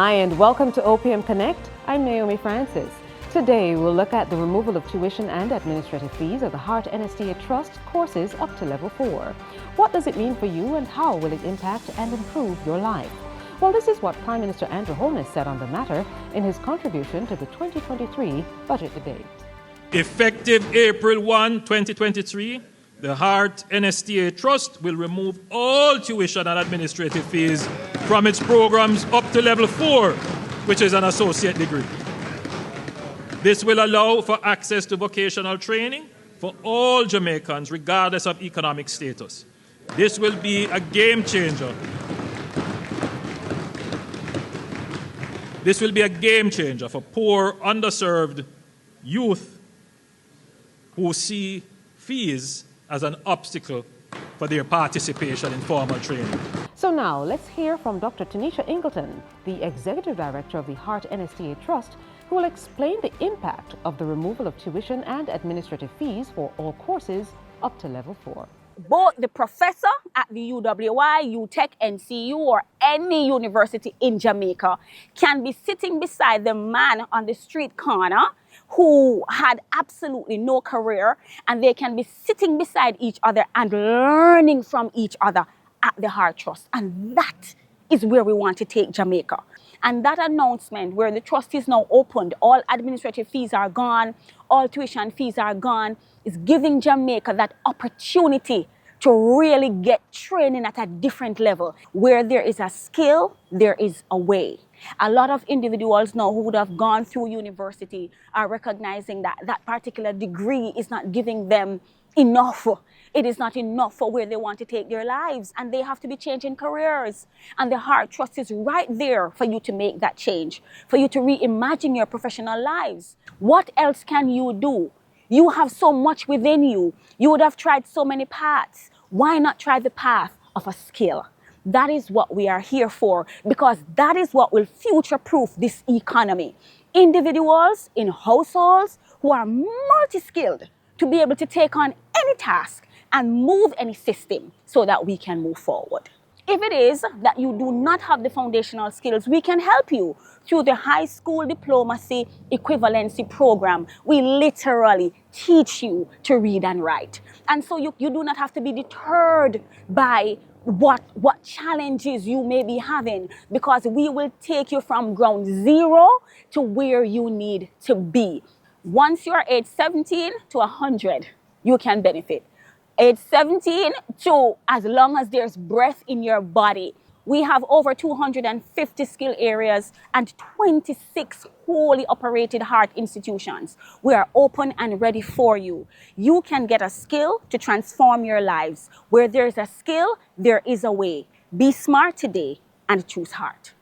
Hi, and welcome to OPM Connect. I'm Naomi Francis. Today, we'll look at the removal of tuition and administrative fees of the Heart NSTA Trust courses up to Level 4. What does it mean for you, and how will it impact and improve your life? Well, this is what Prime Minister Andrew Holness said on the matter in his contribution to the 2023 budget debate. Effective April 1, 2023, the Heart NSTA Trust will remove all tuition and administrative fees from its programs up to Level 4, which is an associate degree. This will allow for access to vocational training for all Jamaicans, regardless of economic status. This will be a game changer. This will be a game changer for poor, underserved youth who see fees as an obstacle for their participation in formal training. So now, let's hear from Dr. Tanisha Ingleton, the Executive Director of the Heart NSTA Trust, who will explain the impact of the removal of tuition and administrative fees for all courses up to Level 4. Both the professor at the UWI, UTech, NCU, or any university in Jamaica can be sitting beside the man on the street corner who had absolutely no career, and they can be sitting beside each other and learning from each other at the Heart Trust. And that is where we want to take Jamaica. And that announcement, where the trust is now opened, all administrative fees are gone, all tuition fees are gone, is giving Jamaica that opportunity to really get training at a different level. Where there is a skill, there is a way. A lot of individuals now who would have gone through university are recognizing that that particular degree is not giving them enough. It is not enough for where they want to take their lives, and they have to be changing careers. And the Heart Trust is right there for you to make that change, for you to reimagine your professional lives. What else can you do? You have so much within you. You would have tried so many paths. Why not try the path of a skill? That is what we are here for, because that is what will future-proof this economy. Individuals in households who are multi-skilled to be able to take on any task and move any system so that we can move forward. If it is that you do not have the foundational skills, we can help you through the High School Diplomacy Equivalency Program. We literally teach you to read and write. And so you do not have to be deterred by what challenges you may be having, because we will take you from ground zero to where you need to be. Once you're age 17 to 100, you can benefit. Age 17 to as long as there's breath in your body. We have over 250 skill areas and 26 wholly operated heart institutions. We are open and ready for you. You can get a skill to transform your lives. Where there's a skill, there is a way. Be smart today and choose heart.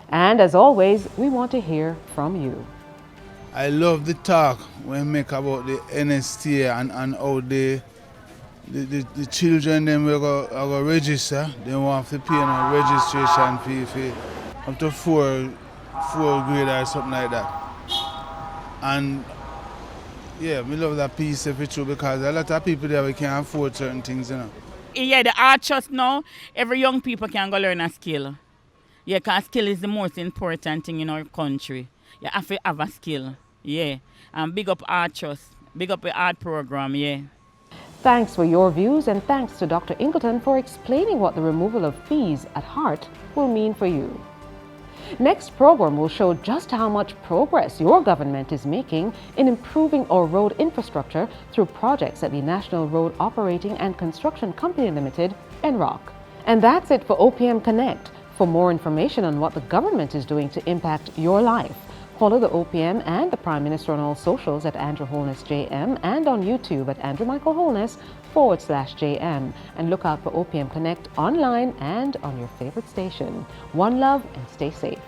And as always, we want to hear from you. I love the talk we make about the NSTA and how the children them will go register. They want to pay a registration fee for up to four grade or something like that. And yeah, we love that piece of it too, because a lot of people there we can't afford certain things, you know. Yeah, the Heart Trust now, every young people can go learn a skill. Yeah, because skill is the most important thing in our country. You have to have a skill, yeah. And big up Heart Trust, big up the art program, yeah. Thanks for your views, and thanks to Dr. Ingleton for explaining what the removal of fees at Heart will mean for you. Next program will show just how much progress your government is making in improving our road infrastructure through projects at the National Road Operating and Construction Company Limited, NROC. And that's it for OPM Connect. For more information on what the government is doing to impact your life, follow the OPM and the Prime Minister on all socials at Andrew Holness JM, and on YouTube at Andrew Michael Holness /JM. And look out for OPM Connect online and on your favorite station. One love and stay safe.